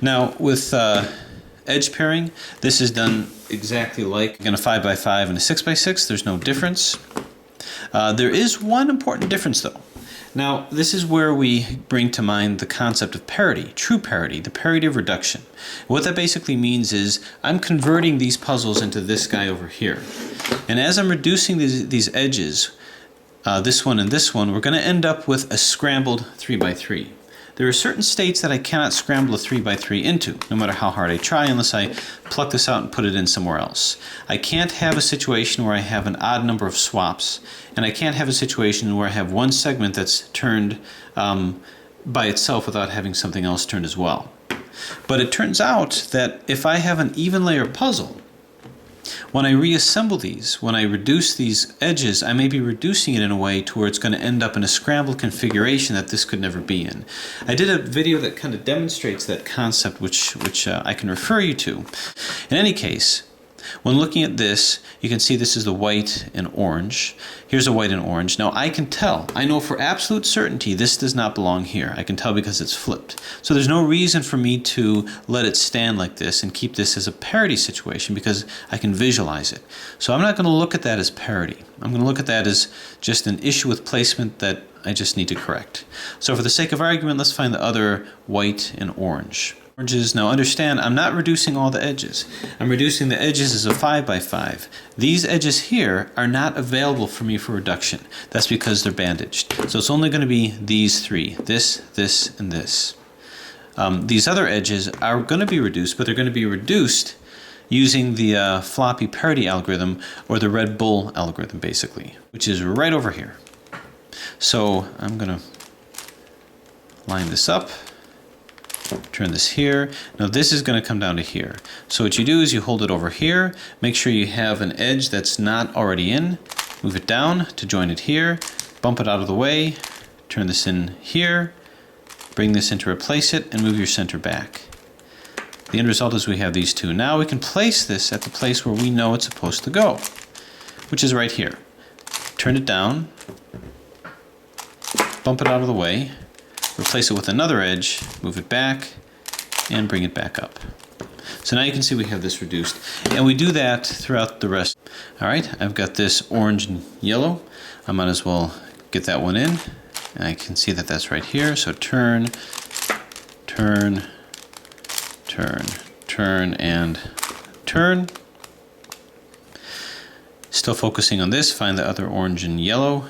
Now with edge pairing, this is done exactly like in a 5x5 and a 6x6. There's no difference. There is one important difference though. Now this is where we bring to mind the concept of parity, true parity, the parity of reduction. What that basically means is I'm converting these puzzles into this guy over here. And as I'm reducing these edges, this one and this one, we're going to end up with a scrambled 3x3. There are certain states that I cannot scramble a 3x3 into, no matter how hard I try, unless I pluck this out and put it in somewhere else. I can't have a situation where I have an odd number of swaps, and I can't have a situation where I have one segment that's turned by itself without having something else turned as well. But it turns out that if I have an even layer puzzle, when I reassemble these, when I reduce these edges, I may be reducing it in a way to where it's going to end up in a scrambled configuration that this could never be in. I did a video that kind of demonstrates that concept, which I can refer you to. In any case, when looking at this, you can see this is the white and orange. Here's a white and orange. Now I can tell, I know for absolute certainty this does not belong here. I can tell because it's flipped. So there's no reason for me to let it stand like this and keep this as a parity situation because I can visualize it. So I'm not going to look at that as parity. I'm going to look at that as just an issue with placement that I just need to correct. So for the sake of argument, let's find the other white and orange. Oranges. Now understand, I'm not reducing all the edges. I'm reducing the edges as a 5x5. These edges here are not available for me for reduction. That's because they're bandaged. So it's only going to be these three, this, and this. These other edges are going to be reduced, but they're going to be reduced using the floppy Parity algorithm, or the Red Bull algorithm basically, which is right over here. So I'm going to line this up. Turn this here. Now this is going to come down to here. So what you do is you hold it over here, make sure you have an edge that's not already in, move it down to join it here, bump it out of the way, turn this in here, bring this in to replace it, and move your center back. The end result is we have these two. Now we can place this at the place where we know it's supposed to go, which is right here. Turn it down, bump it out of the way, replace it with another edge, move it back, and bring it back up. So now you can see we have this reduced. And we do that throughout the rest. All right, I've got this orange and yellow. I might as well get that one in. And I can see that that's right here. So turn, turn, turn, turn, and turn. Still focusing on this, find the other orange and yellow.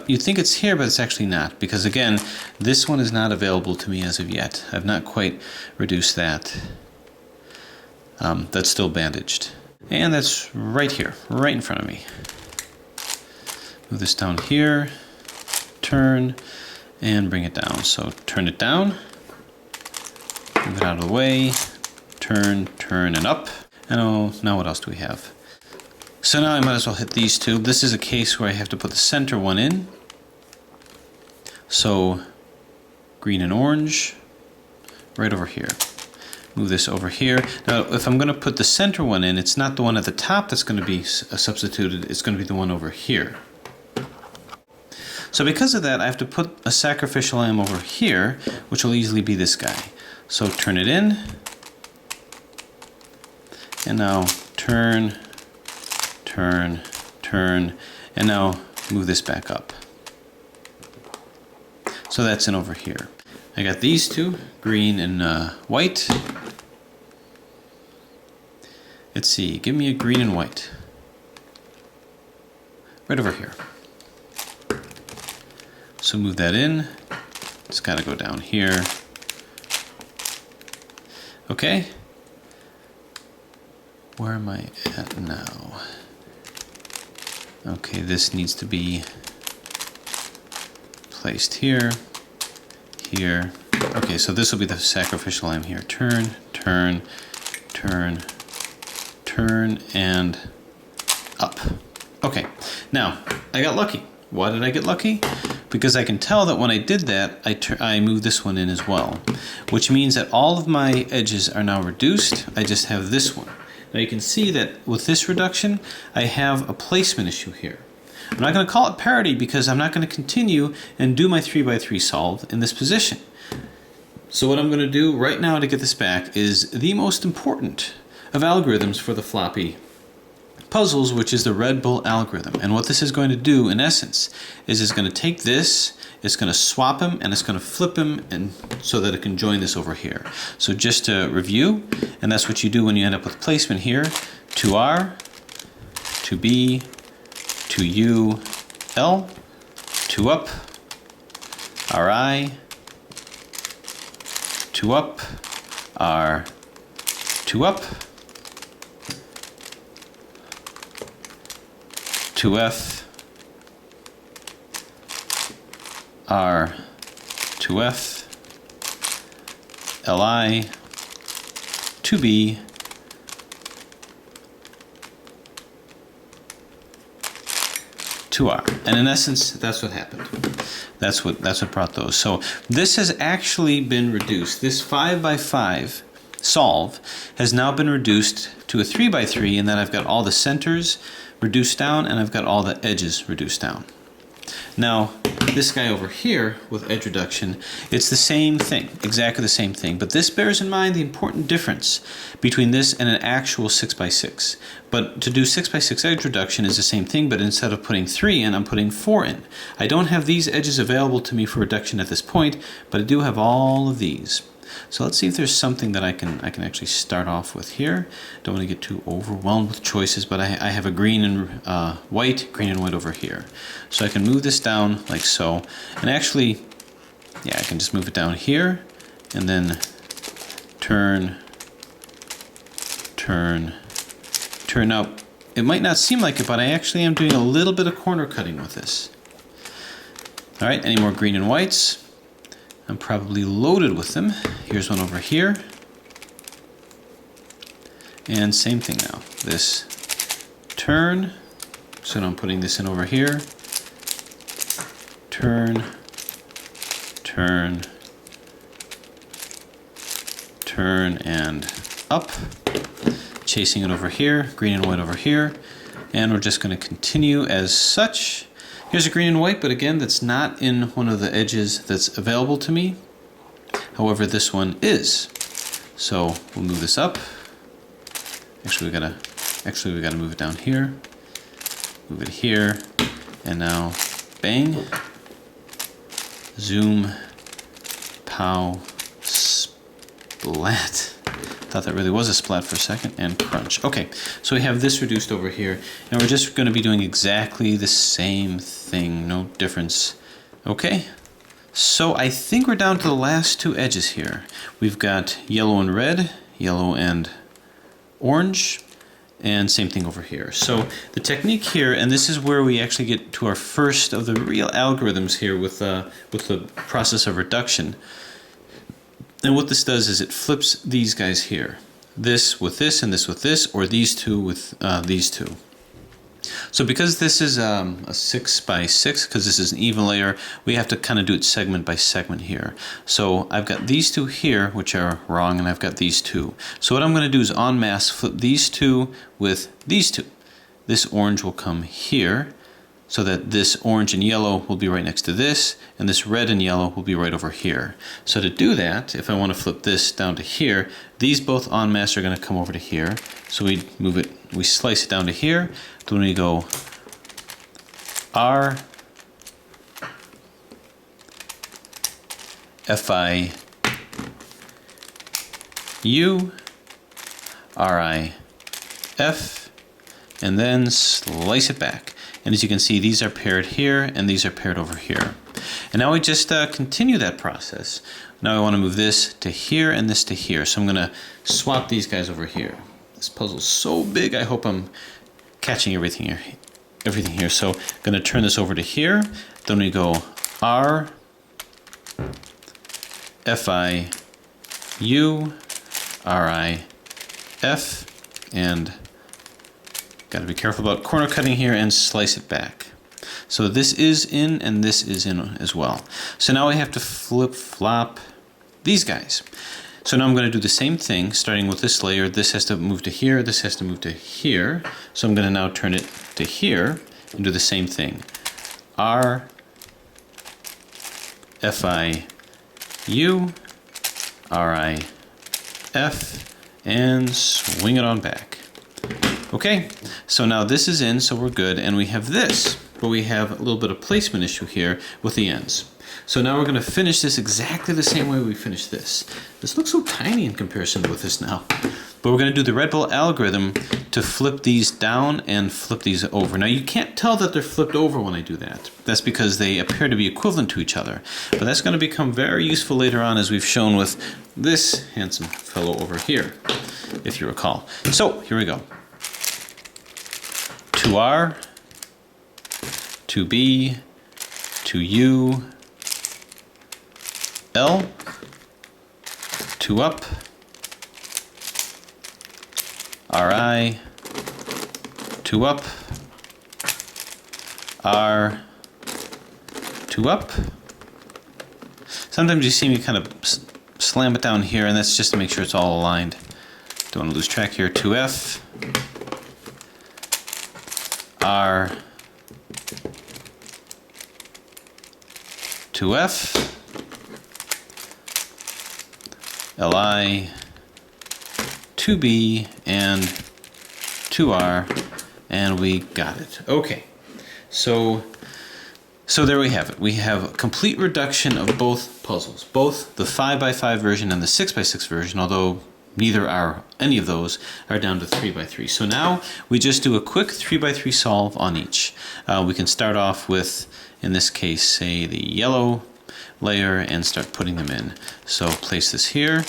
You'd think it's here, but it's actually not, because again, this one is not available to me as of yet. I've not quite reduced that. That's still bandaged. And that's right here, right in front of me. Move this down here, turn, and bring it down. So turn it down, move it out of the way, turn, turn, and up. And now what else do we have? So now I might as well hit these two. This is a case where I have to put the center one in. So green and orange, right over here. Move this over here. Now if I'm going to put the center one in, it's not the one at the top that's going to be substituted, it's going to be the one over here. So because of that, I have to put a sacrificial lamb over here, which will easily be this guy. So turn it in, and now turn, turn, turn, and now move this back up. So that's in over here. I got these two, green and white. Let's see, give me a green and white. Right over here. So move that in. It's got to go down here. Okay. Where am I at now? Okay, this needs to be placed here, here. Okay, so this will be the sacrificial lamb here. Turn, turn, turn, turn, and up. Okay, now I got lucky. Why did I get lucky? Because I can tell that when I did that, I moved this one in as well, which means that all of my edges are now reduced. I just have this one. Now you can see that with this reduction, I have a placement issue here. I'm not going to call it parity because I'm not going to continue and do my 3x3 solve in this position. So what I'm going to do right now to get this back is the most important of algorithms for the floppy puzzles, which is the Red Bull algorithm. And what this is going to do, in essence, is it's going to take this, it's going to swap him, and it's going to flip him, and so that it can join this over here. So just to review, and that's what you do when you end up with placement here: 2R, 2B, 2U, L, 2 up, RI, 2 up, R, 2 up, 2F, R, 2F, Li, 2B, and in essence, that's what happened. That's what brought those. So this has actually been reduced. This 5x5 solve has now been reduced to a 3x3, in that I've got all the centers reduced down and I've got all the edges reduced down. Now, this guy over here with edge reduction, it's the same thing, exactly the same thing, but this bears in mind the important difference between this and an actual 6x6. But to do 6x6 edge reduction is the same thing, but instead of putting 3 in, I'm putting 4 in. I don't have these edges available to me for reduction at this point, but I do have all of these. So let's see if there's something that I can actually start off with here. Don't want to get too overwhelmed with choices, but I have a green and white over here. So I can move this down like so, and actually, yeah, I can just move it down here, and then turn. Now, it might not seem like it, but I actually am doing a little bit of corner cutting with this. All right, any more green and whites? I'm probably loaded with them. Here's one over here. And same thing now. This turn. So now I'm putting this in over here. Turn, and up. Chasing it over here, green and white over here. And we're just going to continue as such. Here's a green and white, but again, that's not in one of the edges that's available to me. However, this one is. So we'll move this up. Actually, we gotta move it down here. Move it here, and now, bang, zoom, pow, splat. Thought that really was a splat for a second, and crunch. Okay, so we have this reduced over here, and we're just going to be doing exactly the same thing, no difference. Okay, so I think we're down to the last two edges here. We've got yellow and red, yellow and orange, and same thing over here. So the technique here, and this is where we actually get to our first of the real algorithms here with the process of reduction. And what this does is it flips these guys here. This with this, and this with this, or these two with these two. So because this is a 6x6, because this is an even layer, we have to kind of do it segment by segment here. So I've got these two here, which are wrong, and I've got these two. So what I'm going to do is en masse flip these two with these two. This orange will come here, so that this orange and yellow will be right next to this, and this red and yellow will be right over here. So to do that, if I want to flip this down to here, these both en masse are going to come over to here. So we move it, we slice it down to here. Then we go R, Fi, U, Ri, F, and then slice it back. And as you can see, these are paired here, and these are paired over here. And now we just continue that process. Now I want to move this to here and this to here. So I'm going to swap these guys over here. This puzzle's so big, I hope I'm catching everything here. So I'm going to turn this over to here. Then we go R, Fi, U, Ri, F, and got to be careful about corner cutting here and slice it back. So this is in and this is in as well. So now we have to flip-flop these guys. So now I'm going to do the same thing, starting with this layer. This has to move to here, this has to move to here. So I'm going to now turn it to here and do the same thing. R, Fi, U, RIF, and swing it on back. Okay, so now this is in, so we're good, and we have this, but we have a little bit of placement issue here with the ends. So now we're going to finish this exactly the same way we finished this. This looks so tiny in comparison with this now. But we're going to do the red bull algorithm to flip these down and flip these over. Now you can't tell that they're flipped over when I do that. That's because they appear to be equivalent to each other. But that's going to become very useful later on, as we've shown with this handsome fellow over here, if you recall. So here we go. 2R, 2B, 2U, L, 2 up, RI, 2 up, R, 2 up. Sometimes you see me kind of slam it down here, and that's just to make sure it's all aligned. Don't want to lose track here. 2F, R, 2F, LI, 2B, and 2R, and we got it. Okay, so there we have it. We have a complete reduction of both puzzles, both the 5x5 version and the 6x6 version, although neither are, any of those are down to 3x3. So now we just do a quick 3x3 solve on each. We can start off with, in this case, say the yellow layer and start putting them in. So place this here,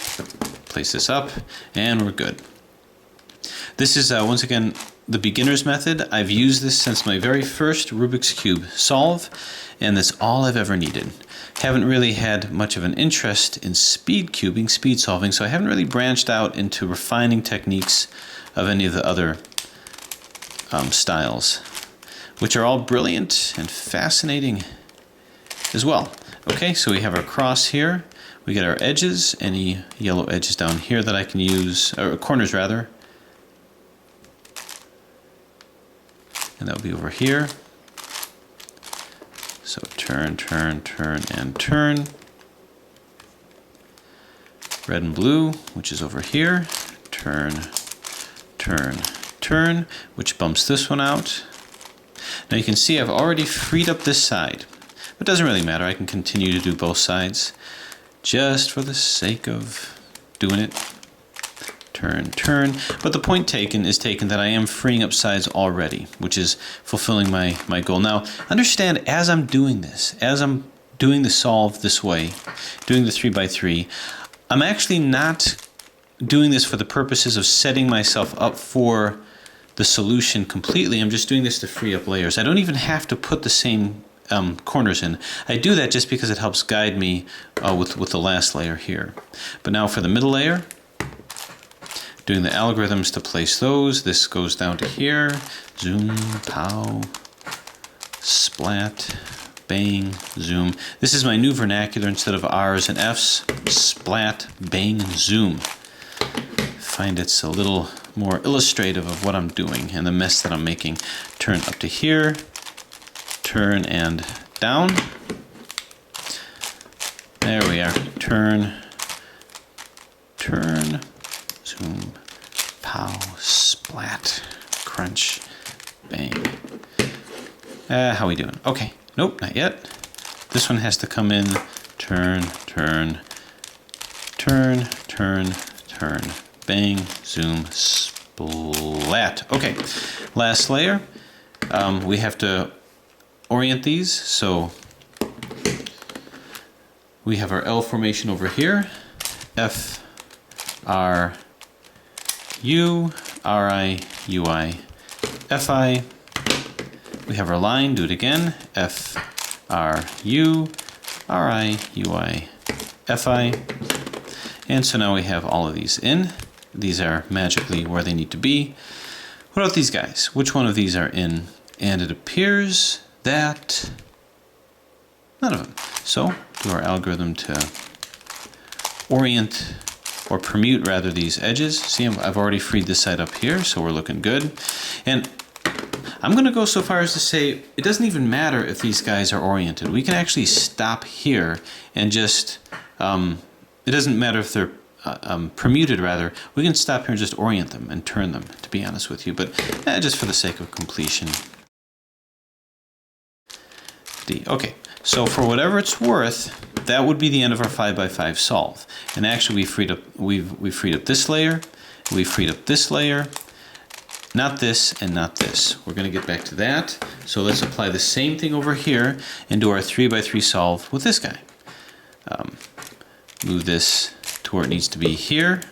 place this up, and we're good. This is, once again, the beginner's method. I've used this since my very first Rubik's Cube solve, and that's all I've ever needed. Haven't really had much of an interest in speed cubing, speed solving, so I haven't really branched out into refining techniques of any of the other styles, which are all brilliant and fascinating as well. Okay, so we have our cross here. We get our edges, any yellow edges down here that I can use, or corners rather. And that'll be over here. So turn, turn, turn, and turn. Red and blue, which is over here. Turn, turn, turn, which bumps this one out. Now you can see I've already freed up this side. But it doesn't really matter. I can continue to do both sides just for the sake of doing it. Turn, turn. But the point taken is that I am freeing up sides already, which is fulfilling my goal. Now, understand, as I'm doing this, as I'm doing the solve this way, doing the 3x3, I'm actually not doing this for the purposes of setting myself up for the solution completely. I'm just doing this to free up layers. I don't even have to put the same corners in. I do that just because it helps guide me with the last layer here. But now for the middle layer, doing the algorithms to place those. This goes down to here. Zoom, pow, splat, bang, zoom. This is my new vernacular instead of R's and F's. Splat, bang, and zoom. Find it's a little more illustrative of what I'm doing and the mess that I'm making. Turn up to here. Turn and down. There we are. Turn, turn, zoom, pow, splat, crunch, bang. How we doing? Okay. Nope, not yet. This one has to come in. Turn, turn, turn, turn, turn, bang, zoom, splat. Okay. Last layer. We have to orient these, so we have our L formation over here. F, R, U, R, I, U, I, F, I. We have our line, do it again. F, R, U, R, I, U, I, F, I. And so now we have all of these in. These are magically where they need to be. What about these guys? Which one of these are in? And it appears that none of them. So do our algorithm to orient or permute rather these edges. See, I've already freed this side up here, so we're looking good. And I'm going to go so far as to say it doesn't even matter if these guys are oriented. We can actually stop here and just it doesn't matter if they're permuted rather. We can stop here and just orient them and turn them, to be honest with you, but just for the sake of completion. D. Okay, so for whatever it's worth, that would be the end of our 5x5 solve. And actually, we've freed up this layer, we freed up this layer, not this and not this. We're going to get back to that. So let's apply the same thing over here and do our 3x3 solve with this guy. Move this to where it needs to be here.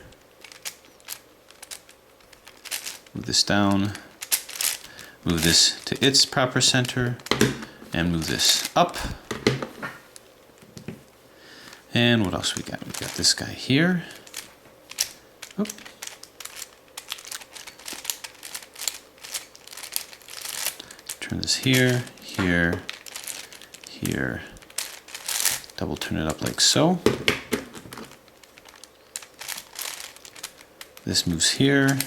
Move this down. Move this to its proper center. And move this up. And what else we got? We got this guy here. Oop. Turn this here, here, here. Double turn it up like so. This moves here.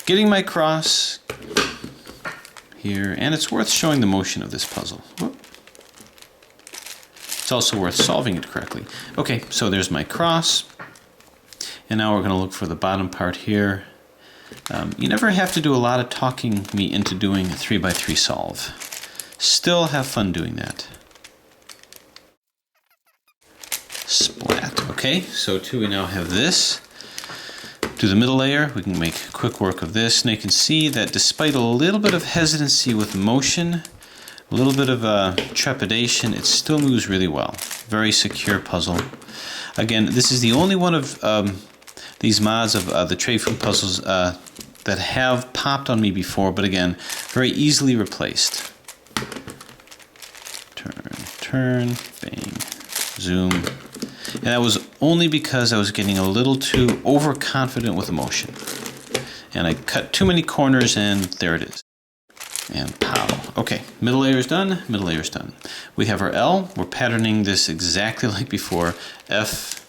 Getting my cross here, and it's worth showing the motion of this puzzle. Whoop. It's also worth solving it correctly. Okay, so there's my cross, and now we're going to look for the bottom part here. You never have to do a lot of talking me into doing a 3x3 solve. Still have fun doing that. Splat. Okay, so too we now have this. Do the middle layer, we can make quick work of this, and you can see that despite a little bit of hesitancy with motion, a little bit of trepidation, it still moves really well. Very secure puzzle. Again, this is the only one of these mods of the Traiphum puzzles that have popped on me before, but again, very easily replaced. Turn, bang, zoom. And that was only because I was getting a little too overconfident with emotion. And I cut too many corners, and there it is. And pow. Okay, middle layer is done, middle layer is done. We have our L. We're patterning this exactly like before. F,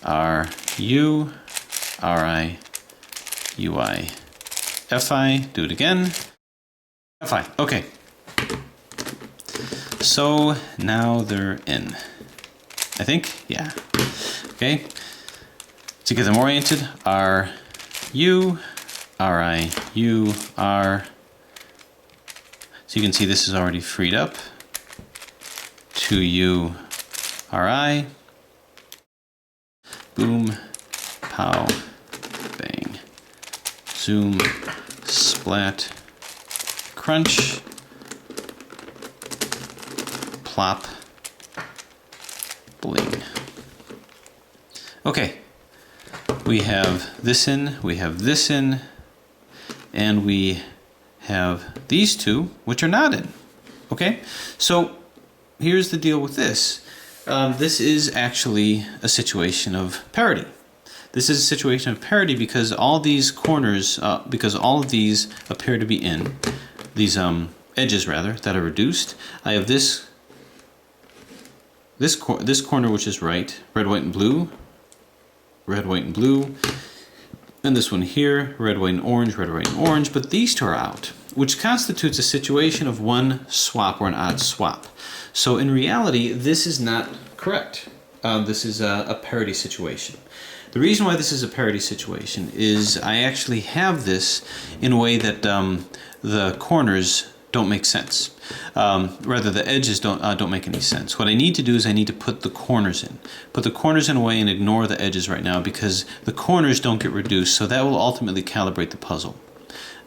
R, U, R, I, U, I, F, I. Do it again. F, I. Okay. So now they're in. I think, yeah. Okay. To get them oriented, R, U, R, I, U, R. So you can see this is already freed up. 2U, R, I. Boom, pow, bang. Zoom, splat, crunch, plop, bling. Okay, we have this in, we have this in, and we have these two, which are not in. Okay, so here's the deal with this. This is actually a situation of parity. This is a situation of parity because all these corners, because all of these appear to be in, these edges rather, that are reduced. I have this corner which is right, red, white, and blue, red, white, and blue, and this one here, red, white, and orange, red, white, and orange, but these two are out, which constitutes a situation of one swap or an odd swap. So in reality, this is not correct. This is a parity situation. The reason why this is a parity situation is I actually have this in a way that the corners don't make sense. Rather, the edges don't make any sense. What I need to do is I need to put the corners in. Put the corners in a way and ignore the edges right now because the corners don't get reduced, so that will ultimately calibrate the puzzle.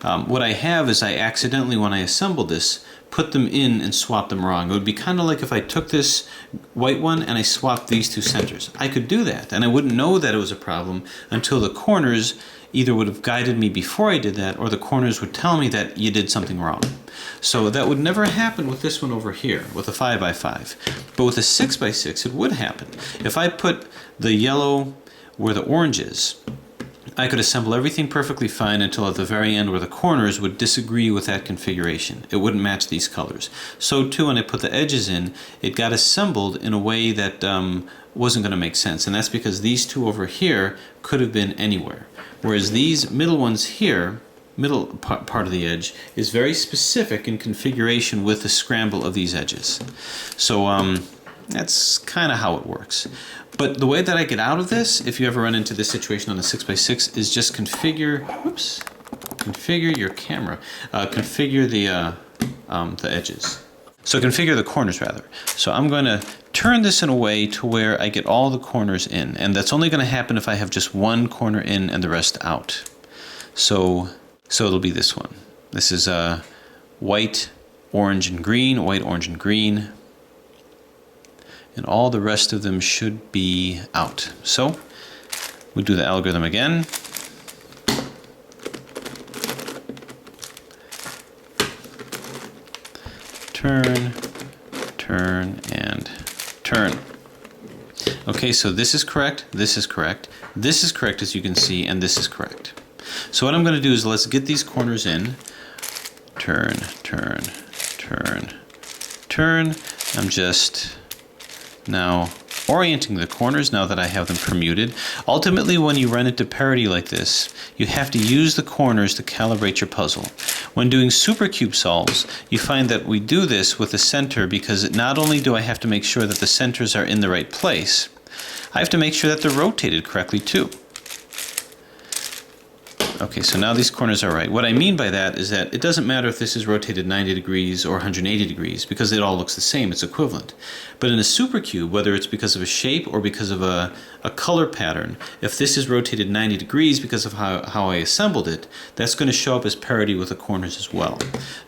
What I have is I accidentally, when I assembled this, put them in and swapped them wrong. It would be kind of like if I took this white one and I swapped these two centers. I could do that, and I wouldn't know that it was a problem until the corners either would have guided me before I did that, or the corners would tell me that you did something wrong. So that would never happen with this one over here, with a 5x5. But with a 6x6, it would happen. If I put the yellow where the orange is, I could assemble everything perfectly fine until at the very end where the corners would disagree with that configuration. It wouldn't match these colors. So too, when I put the edges in, it got assembled in a way that wasn't going to make sense. And that's because these two over here could have been anywhere. Whereas these middle ones here, middle part of the edge, is very specific in configuration with the scramble of these edges. So That's kind of how it works. But the way that I get out of this, if you ever run into this situation on a 6x6, is just configure your camera, configure the edges. So configure the corners rather. So I'm going to turn this in a way to where I get all the corners in, and that's only going to happen if I have just one corner in and the rest out. So it'll be this one. This is white, orange, and green, white, orange, and green. And all the rest of them should be out. So we do the algorithm again. Turn, turn, and turn. Okay, so this is correct, this is correct, this is correct as you can see, and this is correct. So what I'm going to do is let's get these corners in. Turn, turn, turn, turn. I'm just now orienting the corners now that I have them permuted. Ultimately, when you run into parity like this, you have to use the corners to calibrate your puzzle. When doing supercube solves, you find that we do this with the center because not only do I have to make sure that the centers are in the right place, I have to make sure that they're rotated correctly too. Okay, so now these corners are right. What I mean by that is that it doesn't matter if this is rotated 90 degrees or 180 degrees because it all looks the same, it's equivalent. But in a supercube, whether it's because of a shape or because of a color pattern, if this is rotated 90 degrees because of how I assembled it, that's going to show up as parity with the corners as well.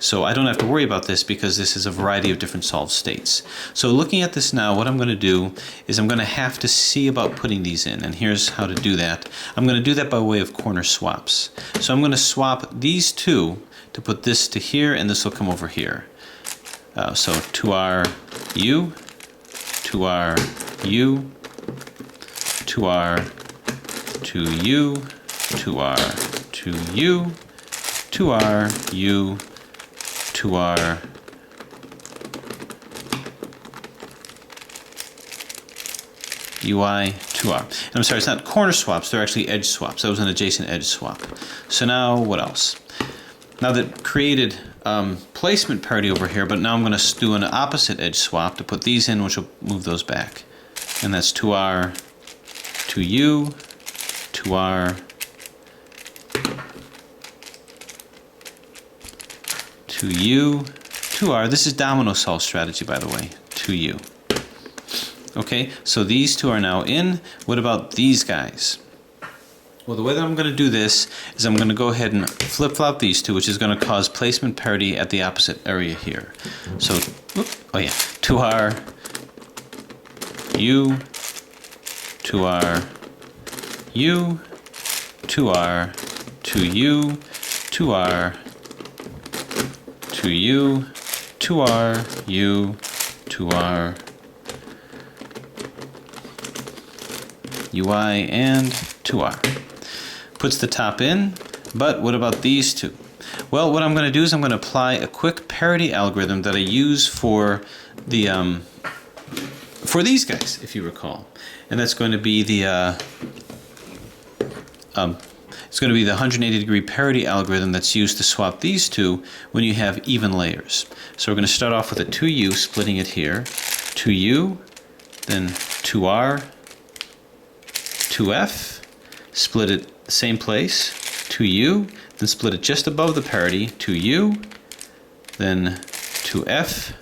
So I don't have to worry about this because this is a variety of different solved states. So looking at this now, what I'm going to do is I'm going to have to see about putting these in, and here's how to do that. I'm going to do that by way of corner swaps. So I'm going to swap these two to put this to here, and this will come over here. So 2R U, 2R U, 2R, 2U, 2R, 2U, 2R, U, 2R, UI, 2R. And I'm sorry, it's not corner swaps, they're actually edge swaps. That was an adjacent edge swap. So now what else? Now that created placement parity over here, but now I'm going to do an opposite edge swap to put these in, which will move those back. And that's 2R, 2U, 2R, 2U, 2R. This is domino solve strategy, by the way, 2U. Okay, so these two are now in. What about these guys? Well, the way that I'm going to do this is I'm going to go ahead and flip-flop these two, which is going to cause placement parity at the opposite area here. So, 2R, U, 2R, U, 2R, 2U, 2R, 2U, 2R, U, 2R, UI, and 2R. Puts the top in, but what about these two? Well, what I'm going to do is I'm going to apply a quick parity algorithm that I use for the for these guys, if you recall, and that's going to be the it's going to be the 180 degree parity algorithm that's used to swap these two when you have even layers. So we're going to start off with a 2U, splitting it here, 2U, then 2R, 2F, split it the same place, 2U, then split it just above the parity, 2U, then 2F,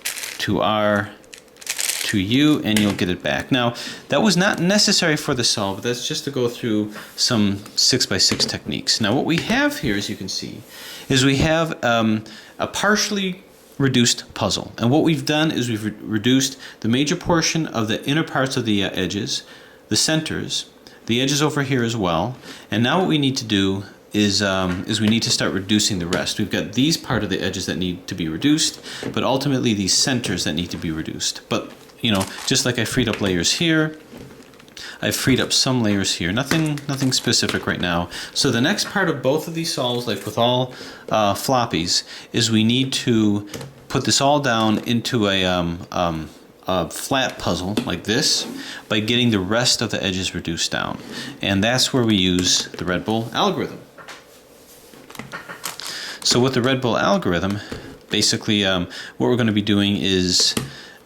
2R, 2U, and you'll get it back. Now, that was not necessary for the solve, but that's just to go through some 6x6 techniques. Now, what we have here, as you can see, is we have a partially reduced puzzle. And what we've done is we've reduced the major portion of the inner parts of the edges, the centers, the edges over here as well, and now what we need to do is we need to start reducing the rest. We've got these part of the edges that need to be reduced, but ultimately these centers that need to be reduced. But, you know, just like I freed up layers here, I've freed up some layers here. Nothing specific right now. So the next part of both of these solves, like with all floppies, is we need to put this all down into a flat puzzle like this by getting the rest of the edges reduced down. And that's where we use the Red Bull algorithm. So with the Red Bull algorithm, basically what we're going to be doing is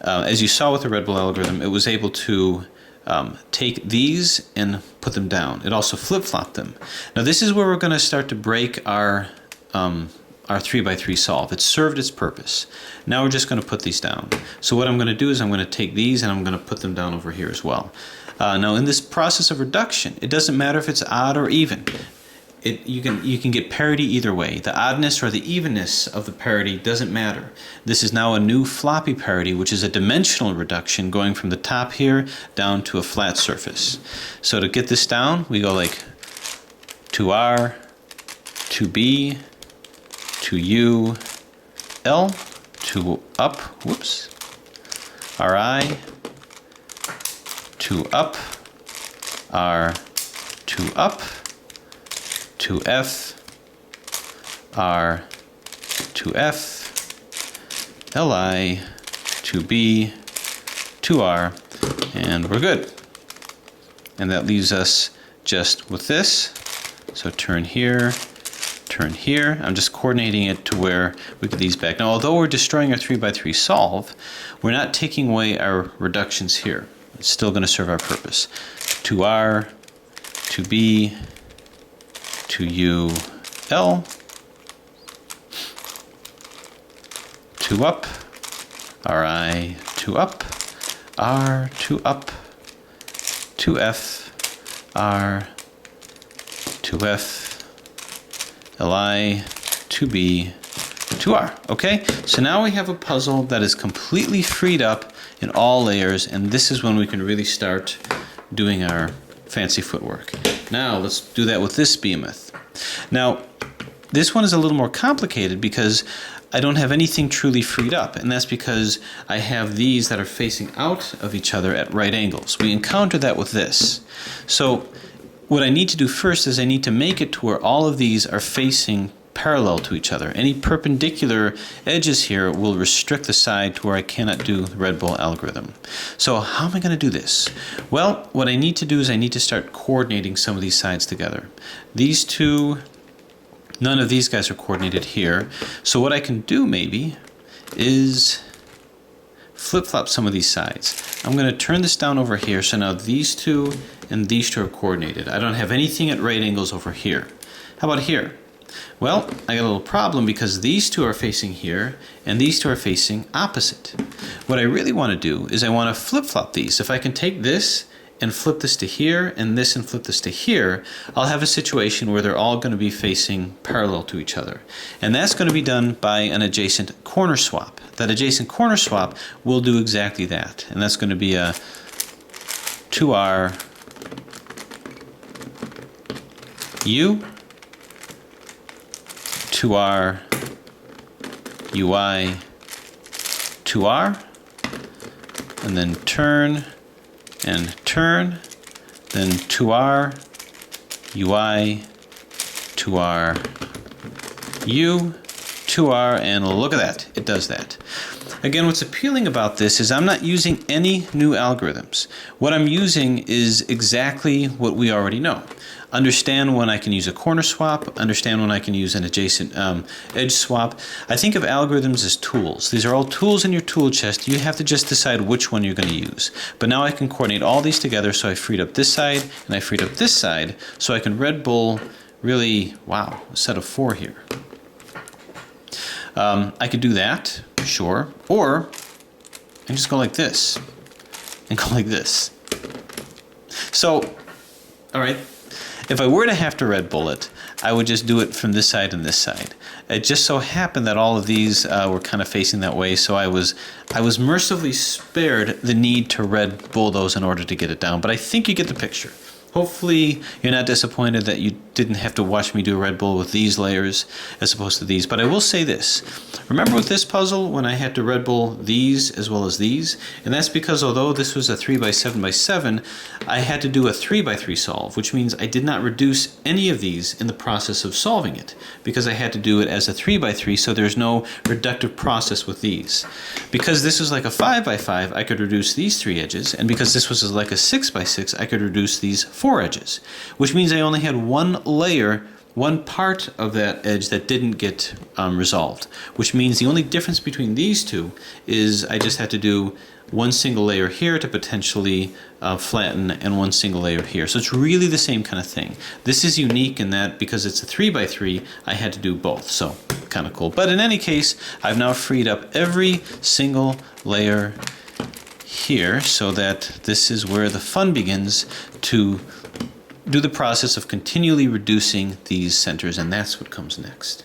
as you saw with the Red Bull algorithm, it was able to take these and put them down. It also flip-flopped them. Now this is where we're going to start to break our 3x3 solve. It served its purpose. Now we're just going to put these down. So what I'm going to do is I'm going to take these and I'm going to put them down over here as well. Now in this process of reduction, it doesn't matter if it's odd or even. You can get parity either way. The oddness or the evenness of the parity doesn't matter. This is now a new floppy parity, which is a dimensional reduction going from the top here down to a flat surface. So to get this down, we go like 2R, 2B, 2U, L, 2 up, whoops, RI, 2 up, R, 2 up, 2F, R, 2F, Li, 2B, 2R, and we're good. And that leaves us just with this. So turn here, turn here. I'm just coordinating it to where we get these back. Now, although we're destroying our 3x3 solve, we're not taking away our reductions here. It's still going to serve our purpose. 2R, 2B, 2UL, 2 up, RI, 2 up, R, 2 up, 2F, R, 2F, Li, 2B, 2R. Okay, so now we have a puzzle that is completely freed up in all layers, and this is when we can really start doing our fancy footwork. Now let's do that with this Behemoth. Now this one is a little more complicated because I don't have anything truly freed up, and that's because I have these that are facing out of each other at right angles. We encounter that with this. So what I need to do first is I need to make it to where all of these are facing parallel to each other. Any perpendicular edges here will restrict the side to where I cannot do the Red Bull algorithm. So how am I going to do this? Well, what I need to do is I need to start coordinating some of these sides together. These two, none of these guys are coordinated here. So what I can do maybe is flip-flop some of these sides. I'm going to turn this down over here, so now these two and these two are coordinated. I don't have anything at right angles over here. How about here? Well, I got a little problem because these two are facing here and these two are facing opposite. What I really want to do is I want to flip-flop these. If I can take this and flip this to here and this and flip this to here, I'll have a situation where they're all going to be facing parallel to each other. And that's going to be done by an adjacent corner swap. That adjacent corner swap will do exactly that. And that's going to be a 2R U, 2R UI, 2R, and then turn and turn, then 2R UI, 2R U, 2R, and look at that, it does that. Again, what's appealing about this is I'm not using any new algorithms. What I'm using is exactly what we already know. Understand when I can use a corner swap, understand when I can use an adjacent edge swap. I think of algorithms as tools. These are all tools in your tool chest. You have to just decide which one you're going to use. But now I can coordinate all these together, so I freed up this side and I freed up this side, so I can Red Bull really, wow, a set of 4 here. I could do that, sure, or I can just go like this and go like this. So, all right, if I were to have to Red Bull it, I would just do it from this side and this side. It just so happened that all of these were kind of facing that way, so I was mercifully spared the need to Red Bull those in order to get it down. But I think you get the picture. Hopefully you're not disappointed that you didn't have to watch me do a Red Bull with these layers as opposed to these. But I will say this. Remember with this puzzle when I had to Red Bull these as well as these? And that's because although this was a 3x7x7, I had to do a 3x3 solve, which means I did not reduce any of these in the process of solving it because I had to do it as a 3x3, so there's no reductive process with these. Because this was like a 5x5, I could reduce these 3 edges, and because this was like a 6x6, I could reduce these 4 edges, which means I only had 1 layer one part of that edge that didn't get resolved, which means the only difference between these two is I just had to do one single layer here to potentially flatten, and one single layer here. So it's really the same kind of thing. This is unique in that because it's a 3x3, I had to do both. So kind of cool. But in any case, I've now freed up every single layer here so that this is where the fun begins to do the process of continually reducing these centers, and that's what comes next.